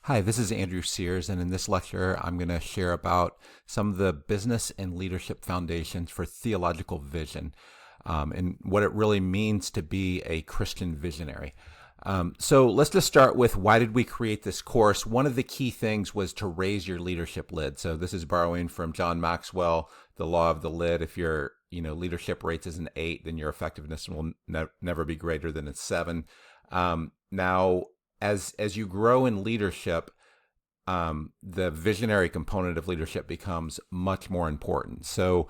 Hi, this is Andrew Sears, and in this lecture, I'm going to share about some of the business and leadership foundations for theological vision, and what it really means to be a Christian visionary. So let's just start with, why did we create this course? One of the key things was to raise your leadership lid. So this is borrowing from John Maxwell, the law of the lid. If your leadership rates is an 8, then your effectiveness will never be greater than a 7. Now, as you grow in leadership, the visionary component of leadership becomes much more important. So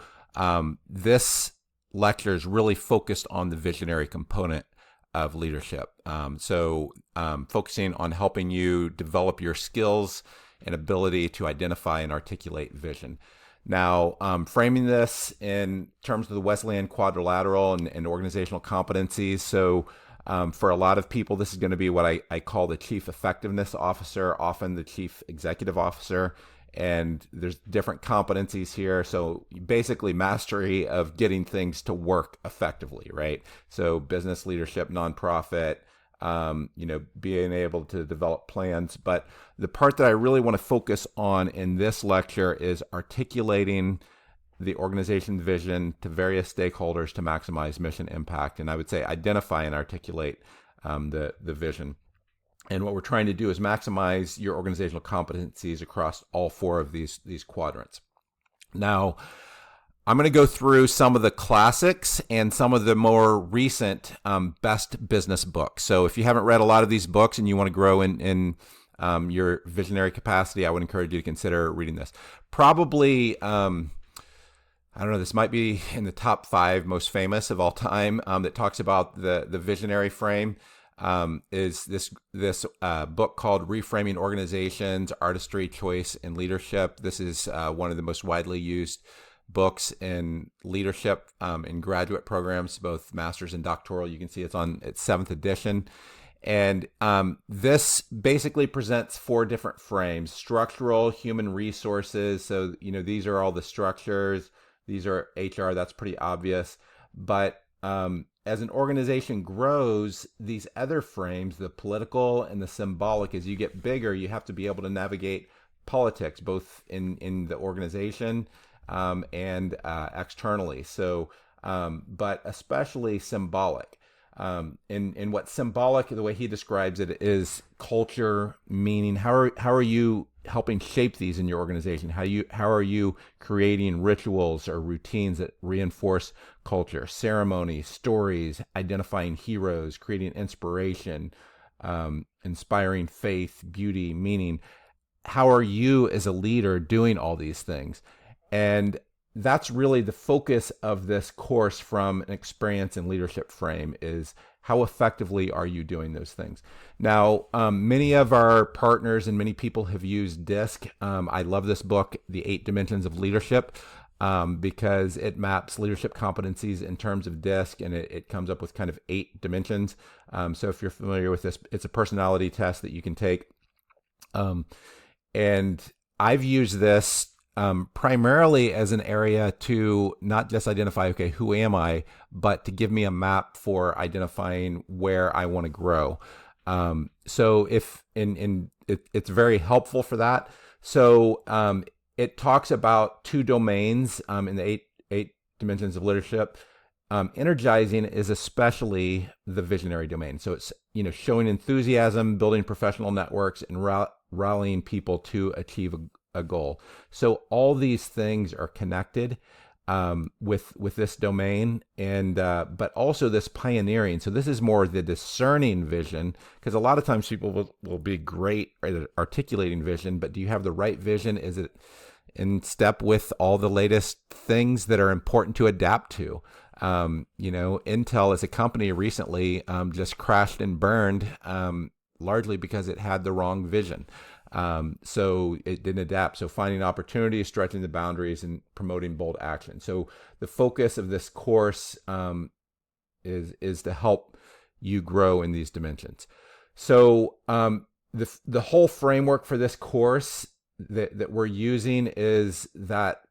this lecture is really focused on the visionary component of leadership. Focusing on helping you develop your skills and ability to identify and articulate vision. Now, framing this in terms of the Wesleyan quadrilateral and organizational competencies. So for a lot of people, this is going to be what I call the chief effectiveness officer, often the chief executive officer. And there's different competencies here. So basically mastery of getting things to work effectively, right? So business leadership, nonprofit, being able to develop plans. But the part that I really want to focus on in this lecture is articulating the organization's vision to various stakeholders to maximize mission impact. And I would say identify and articulate the vision. And what we're trying to do is maximize your organizational competencies across all 4 of these quadrants. Now, I'm going to go through some of the classics and some of the more recent best business books. So if you haven't read a lot of these books and you want to grow in your visionary capacity, I would encourage you to consider reading this. Probably, I don't know, this might be in the top 5 most famous of all time that talks about the visionary frame. Is this book called Reframing Organizations, Artistry, Choice, and Leadership. This is one of the most widely used books in leadership in graduate programs, both master's and doctoral. You can see it's on its 7th edition. And this basically presents 4 different frames: structural, human resources. So, these are all the structures. These are HR, that's pretty obvious. But as an organization grows, these other frames, the political and the symbolic, as you get bigger, you have to be able to navigate politics, both in the organization and externally. So, but especially symbolic. And what symbolic, the way he describes it, is culture, meaning. How are you helping shape these in your organization? How are you creating rituals or routines that reinforce culture? Ceremonies, stories, identifying heroes, creating inspiration, inspiring faith, beauty, meaning. How are you as a leader doing all these things? And that's really the focus of this course from an experience and leadership frame, is how effectively are you doing those things? Now, many of our partners and many people have used DISC. I love this book, The 8 Dimensions of Leadership, because it maps leadership competencies in terms of DISC, and it comes up with kind of 8 dimensions. So if you're familiar with this, it's a personality test that you can take. And I've used this primarily as an area to not just identify, okay, who am I, but to give me a map for identifying where I want to grow. So it's very helpful for that. So it talks about 2 domains in the eight dimensions of leadership. Energizing is especially the visionary domain. So it's showing enthusiasm, building professional networks, and rallying people to achieve a goal. So all these things are connected with this domain, and but also this pioneering. So this is more the discerning vision, because a lot of times people will be great at articulating vision, but do you have the right vision? Is it in step with all the latest things that are important to adapt to? Intel as a company recently just crashed and burned, largely because it had the wrong vision. So it didn't adapt. So finding opportunities, stretching the boundaries, and promoting bold action. So the focus of this course is to help you grow in these dimensions. So the whole framework for this course that we're using is that,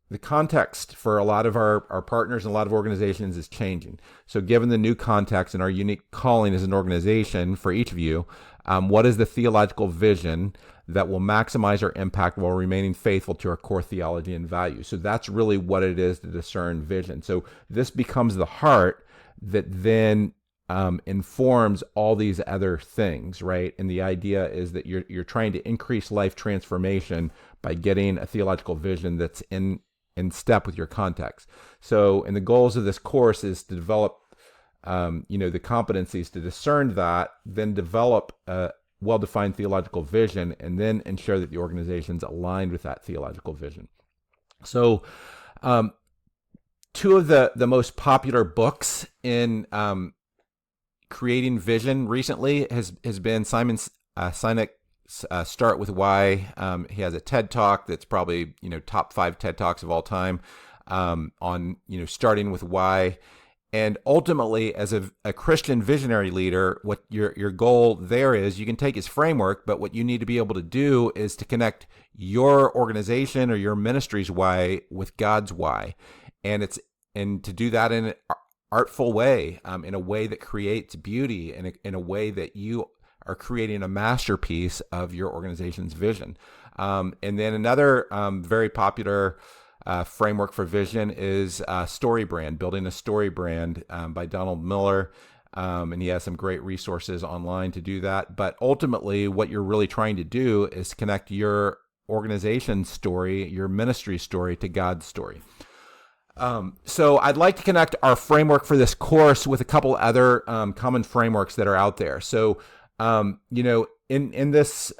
the context for a lot of our partners and a lot of organizations is changing. So given the new context and our unique calling as an organization for each of you, What is the theological vision that will maximize our impact while remaining faithful to our core theology and values? So that's really what it is to discern vision. So this becomes the heart that then informs all these other things, right? And the idea is that you're trying to increase life transformation by getting a theological vision that's in step with your context. So, and the goals of this course is to develop, the competencies to discern that, then develop a well-defined theological vision, and then ensure that the organization's aligned with that theological vision. So, two of the most popular books in creating vision recently has been Simon Sinek's Start With Why. He has a TED Talk that's probably top 5 TED Talks of all time on starting with why. And ultimately, as a Christian visionary leader, what your goal there is, you can take his framework, but what you need to be able to do is to connect your organization or your ministry's why with God's why, and to do that in an artful way, in a way that creates beauty, in a way that you are creating a masterpiece of your organization's vision. And then another very popular framework for vision is story brand, building a story brand by Donald Miller. And he has some great resources online to do that. But ultimately, what you're really trying to do is connect your organization's story, your ministry story, to God's story. So I'd like to connect our framework for this course with a couple other common frameworks that are out there. So, in this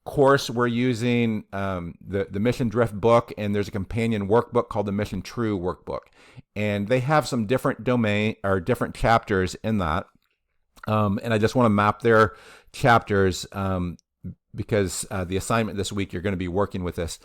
course, we're using the Mission Drift book, and there's a companion workbook called the Mission True workbook, and they have some different different chapters in that. And I just want to map their chapters because the assignment this week, you're going to be working with this.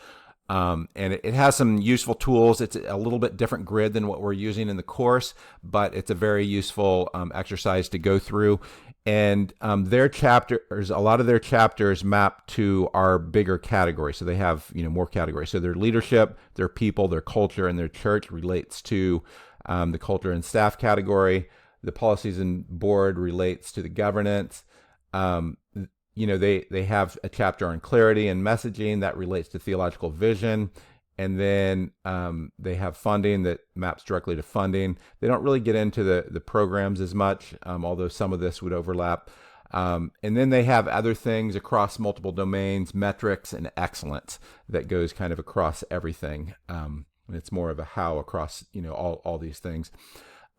And it has some useful tools. It's a little bit different grid than what we're using in the course, but it's a very useful exercise to go through. And their chapters, a lot of their chapters map to our bigger categories. So they have more categories. So their leadership, their people, their culture, and their church relates to the culture and staff category. The policies and board relates to the governance. They have a chapter on clarity and messaging that relates to theological vision. And then they have funding that maps directly to funding. They don't really get into the programs as much, although some of this would overlap. And then they have other things across multiple domains, metrics and excellence, that goes kind of across everything. And it's more of a how across all these things.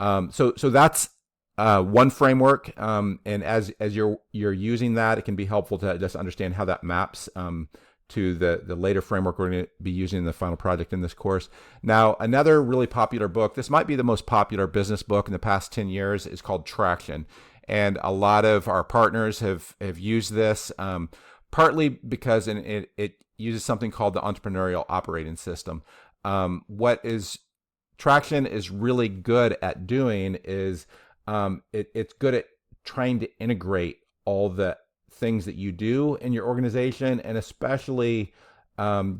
So that's one framework, and as you're using that, it can be helpful to just understand how that maps to the later framework we're going to be using in the final project in this course. Now, another really popular book, this might be the most popular business book in the past 10 years, is called Traction. And a lot of our partners have used this, partly because it uses something called the entrepreneurial operating system. What Traction is really good at doing is it's good at trying to integrate all the things that you do in your organization, and especially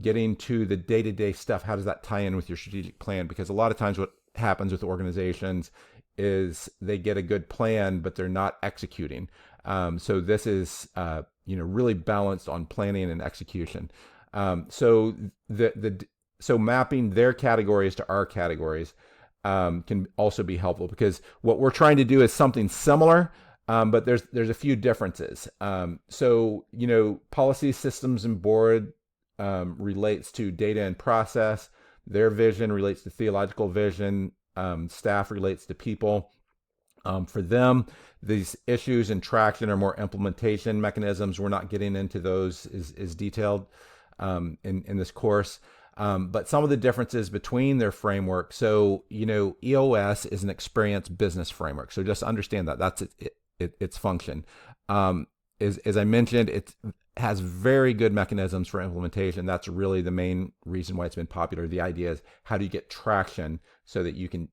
getting to the day-to-day stuff. How does that tie in with your strategic plan? Because a lot of times what happens with organizations is they get a good plan, but they're not executing. So this is really balanced on planning and execution. So mapping their categories to our categories can also be helpful, because what we're trying to do is something similar, but there's a few differences. So policy, systems, and board relates to data and process. Their vision relates to theological vision. Staff relates to people. For them, these issues and Traction are more implementation mechanisms. We're not getting into those as detailed in this course. But some of the differences between their framework. So, EOS is an experience business framework. So just understand that that's its function. As I mentioned, it has very good mechanisms for implementation. That's really the main reason why it's been popular. The idea is, how do you get traction so that you can,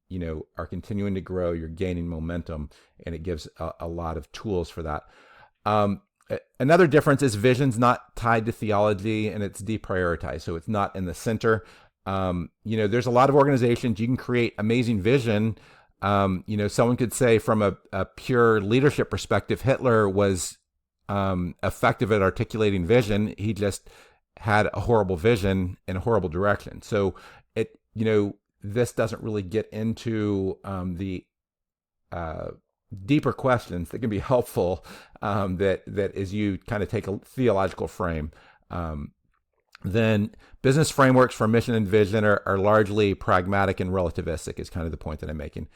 are continuing to grow, you're gaining momentum, and it gives a lot of tools for that. Another difference is vision's not tied to theology, and it's deprioritized. So it's not in the center. There's a lot of organizations, you can create amazing vision. Someone could say from a pure leadership perspective, Hitler was effective at articulating vision. He just had a horrible vision in a horrible direction. So this doesn't really get into the deeper questions that can be helpful. That as you kind of take a theological frame. Then business frameworks for mission and vision are largely pragmatic and relativistic, is kind of the point that I'm making.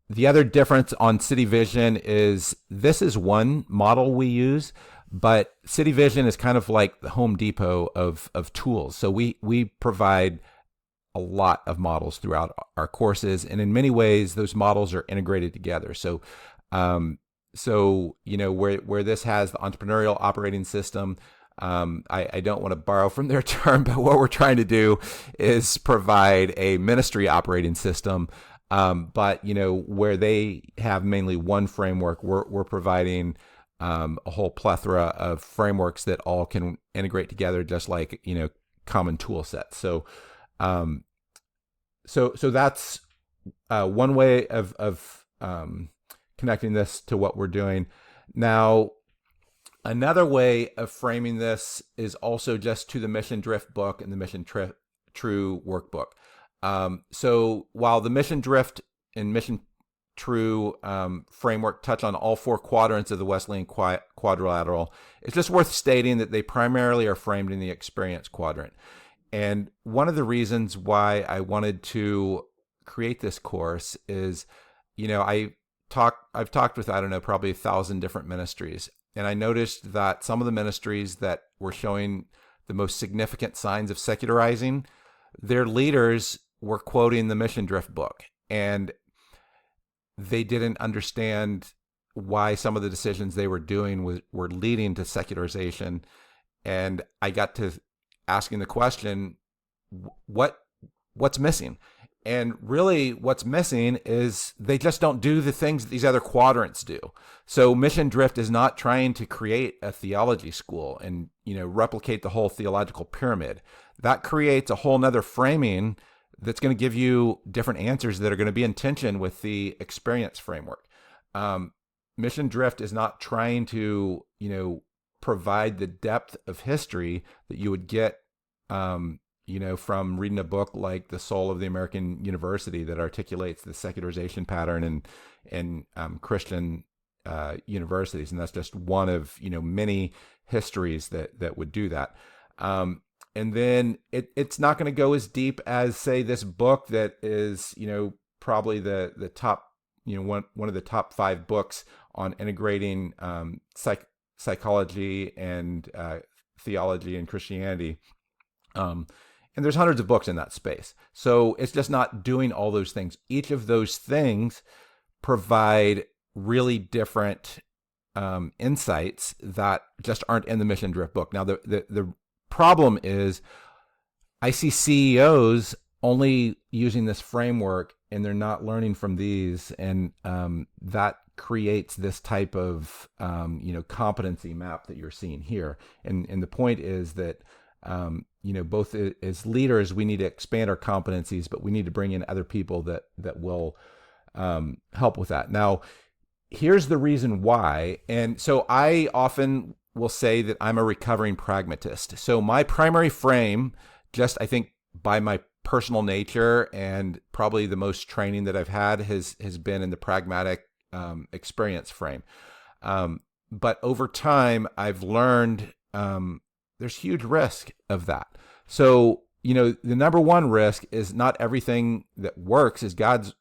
The other difference on City Vision is this is one model we use, but City Vision is kind of like the Home Depot of tools. So we provide a lot of models throughout our courses, and in many ways, those models are integrated together. So, where this has the entrepreneurial operating system, I don't want to borrow from their term, but what we're trying to do is provide a ministry operating system. But where they have mainly one framework, we're providing a whole plethora of frameworks that all can integrate together, just like common tool sets. So that's one way of connecting this to what we're doing. Now, another way of framing this is also just to the Mission Drift book and the Mission True workbook. So while the Mission Drift and Mission True framework touch on all four quadrants of the Wesleyan quadrilateral, it's just worth stating that they primarily are framed in the experience quadrant. And one of the reasons why I wanted to create this course is, I've talked with, probably 1,000 different ministries. And I noticed that some of the ministries that were showing the most significant signs of secularizing, their leaders were quoting the Mission Drift book. And they didn't understand why some of the decisions they were doing were leading to secularization. And I got to asking the question, what's missing? And really what's missing is they just don't do the things that these other quadrants do. So Mission Drift is not trying to create a theology school and, replicate the whole theological pyramid. That creates a whole nother framing that's going to give you different answers that are going to be in tension with the experience framework. Mission Drift is not trying to, provide the depth of history that you would get, from reading a book like The Soul of the American University that articulates the secularization pattern in Christian universities. And that's just one of, many histories that would do that. And then it's not going to go as deep as, say, this book that is, probably the top, one of the top 5 books on integrating psychology and theology and Christianity. And there's hundreds of books in that space. So it's just not doing all those things. Each of those things provide really different insights that just aren't in the Mission Drift book. Now, the problem is I see CEOs only using this framework and they're not learning from these. And that creates this type of, competency map that you're seeing here. And the point is that, both as leaders, we need to expand our competencies, but we need to bring in other people that will help with that. Now, here's the reason why. And so I often will say that I'm a recovering pragmatist. So my primary frame, just I think by my personal nature and probably the most training that I've had has been in the pragmatic experience frame. But over time, I've learned there's huge risk of that. So, the number one risk is not everything that works is God's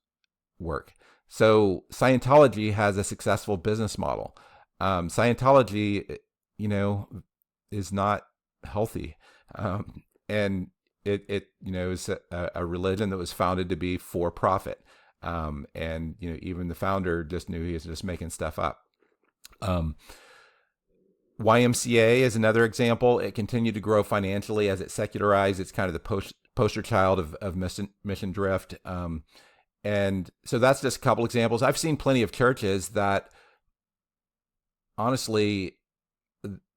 work. So Scientology has a successful business model. Scientology, is not healthy. And it is a religion that was founded to be for profit. And, even the founder just knew he was just making stuff up. YMCA is another example. It continued to grow financially as it secularized. It's kind of the poster child of Mission Drift. And so that's just a couple examples. I've seen plenty of churches that honestly,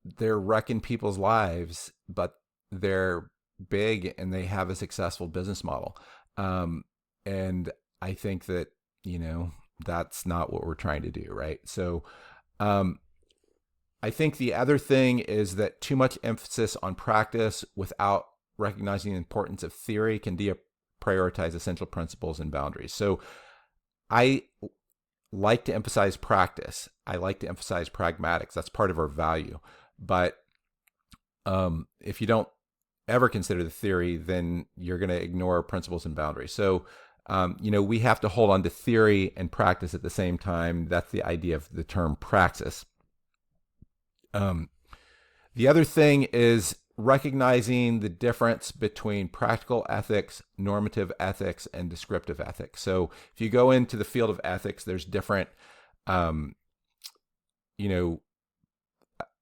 they're wrecking people's lives, but they're big and they have a successful business model. And I think that, that's not what we're trying to do, right? So, I think the other thing is that too much emphasis on practice without recognizing the importance of theory can deprioritize essential principles and boundaries. So I like to emphasize practice. I like to emphasize pragmatics. That's part of our value. But if you don't ever consider the theory, then you're going to ignore principles and boundaries. So, we have to hold on to theory and practice at the same time. That's the idea of the term praxis. The other thing is recognizing the difference between practical ethics, normative ethics, and descriptive ethics. So if you go into the field of ethics, there's different,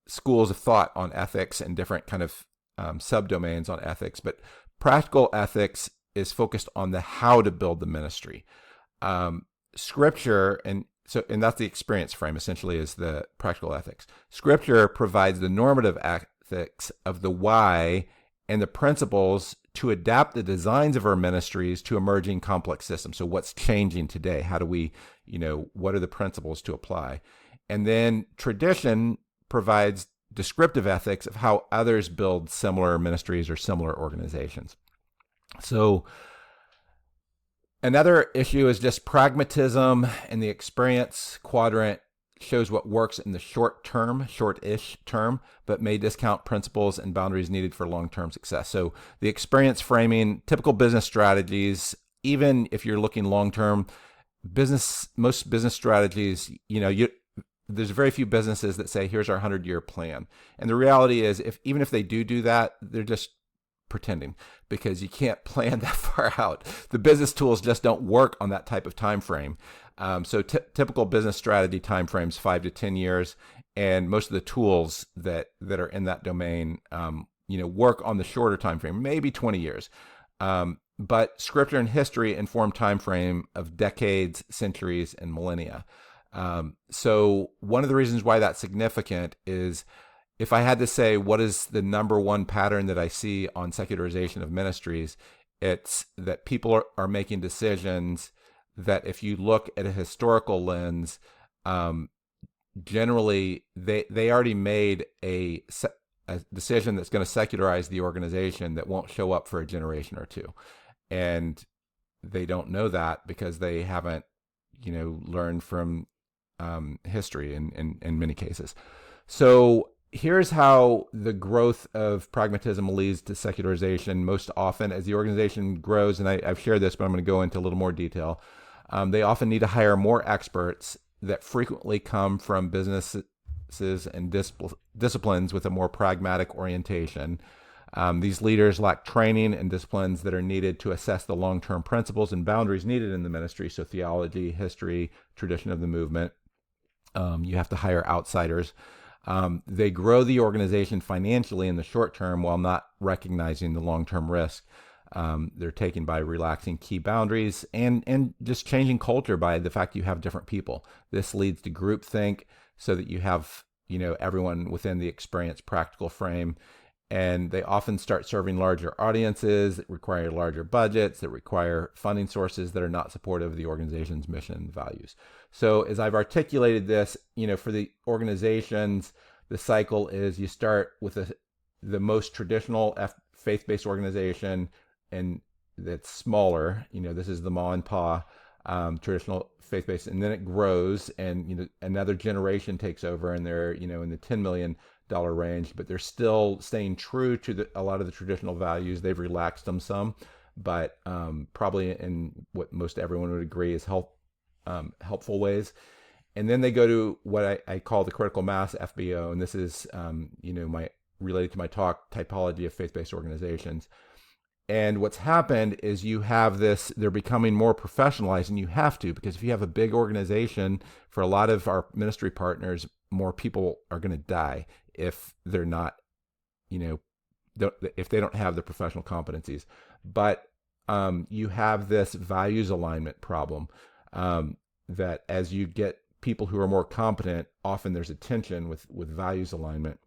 schools of thought on ethics and different kind of subdomains on ethics. But practical ethics is focused on the how to build the ministry. Scripture and that's the experience frame, essentially, is the practical ethics. Scripture provides the normative ethics of the why and the principles to adapt the designs of our ministries to emerging complex systems. So what's changing today? How do we, what are the principles to apply? And then tradition provides descriptive ethics of how others build similar ministries or similar organizations. So another issue is just pragmatism, and the experience quadrant shows what works in the short-ish term, but may discount principles and boundaries needed for long-term success. So the experience framing, typical business strategies, even if you're looking long-term, most business strategies, there's very few businesses that say, here's our 100-year plan. And the reality is, even if they do that, they're just pretending, because you can't plan that far out. The business tools just don't work on that type of time frame. So typical business strategy time frames 5 to 10 years, and most of the tools that are in that domain, work on the shorter time frame, maybe 20 years. But scripture and history inform time frame of decades, centuries, and millennia. So one of the reasons why that's significant is, if I had to say what is the number one pattern that I see on secularization of ministries, it's that people are making decisions that, if you look at a historical lens, generally they already made a decision that's going to secularize the organization that won't show up for a generation or two. And they don't know that because they haven't, learned from history in many cases. So here's how the growth of pragmatism leads to secularization most often. As the organization grows, and I've shared this, but I'm going to go into a little more detail, they often need to hire more experts that frequently come from businesses and disciplines with a more pragmatic orientation. These leaders lack training and disciplines that are needed to assess the long-term principles and boundaries needed in the ministry. So theology, history, tradition of the movement. You have to hire outsiders. They grow the organization financially in the short term while not recognizing the long-term risk they're taking by relaxing key boundaries and just changing culture by the fact you have different people. This leads to groupthink, so that you have everyone within the experience practical frame, and they often start serving larger audiences that require larger budgets, that require funding sources that are not supportive of the organization's mission and values. So as I've articulated this, for the organizations, the cycle is you start with the most traditional faith-based organization, and that's smaller. This is the ma and pa traditional faith-based, and then it grows, and another generation takes over, and they're in the $10 million range, but they're still staying true to a lot of the traditional values. They've relaxed them some, but probably in what most everyone would agree is helpful ways. And then they go to what I call the critical mass FBO, and this is related to my talk, typology of faith-based organizations. And what's happened is you have this, they're becoming more professionalized, and you have to, because if you have a big organization, for a lot of our ministry partners, more people are going to die if they're not, if they don't have the professional competencies. But you have this values alignment problem, that as you get people who are more competent, often there's a tension with values alignment.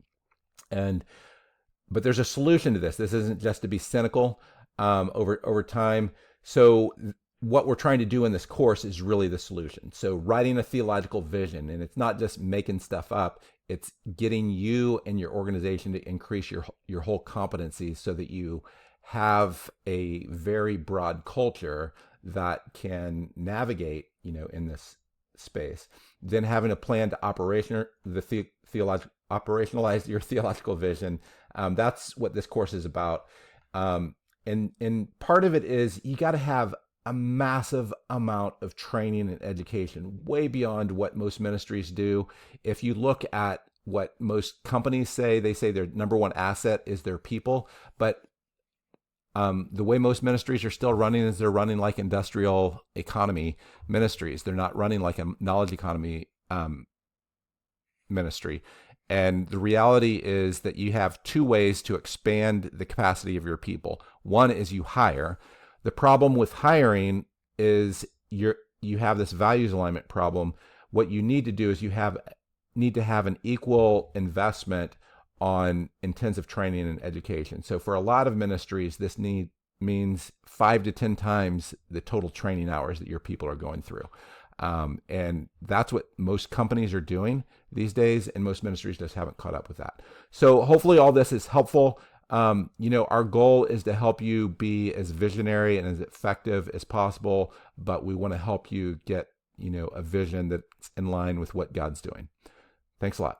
But there's a solution to this. This isn't just to be cynical over time. So what we're trying to do in this course is really the solution. So writing a theological vision, and it's not just making stuff up. it's getting you and your organization to increase your whole competency so that you have a very broad culture that can navigate, in this space. Then having a plan to operationalize your theological vision. That's what this course is about. And part of it is you got to have a massive amount of training and education, way beyond what most ministries do. If you look at what most companies say, they say their number one asset is their people. But the way most ministries are still running is they're running like industrial economy ministries. They're not running like a knowledge economy ministry. And the reality is that you have two ways to expand the capacity of your people. One is you hire. The problem with hiring is you have this values alignment problem. What you need to do is you need to have an equal investment on intensive training and education. So for a lot of ministries, this means 5 to 10 times the total training hours that your people are going through. And that's what most companies are doing these days, and most ministries just haven't caught up with that. So hopefully all this is helpful. Our goal is to help you be as visionary and as effective as possible, but we want to help you get, a vision that's in line with what God's doing. Thanks a lot.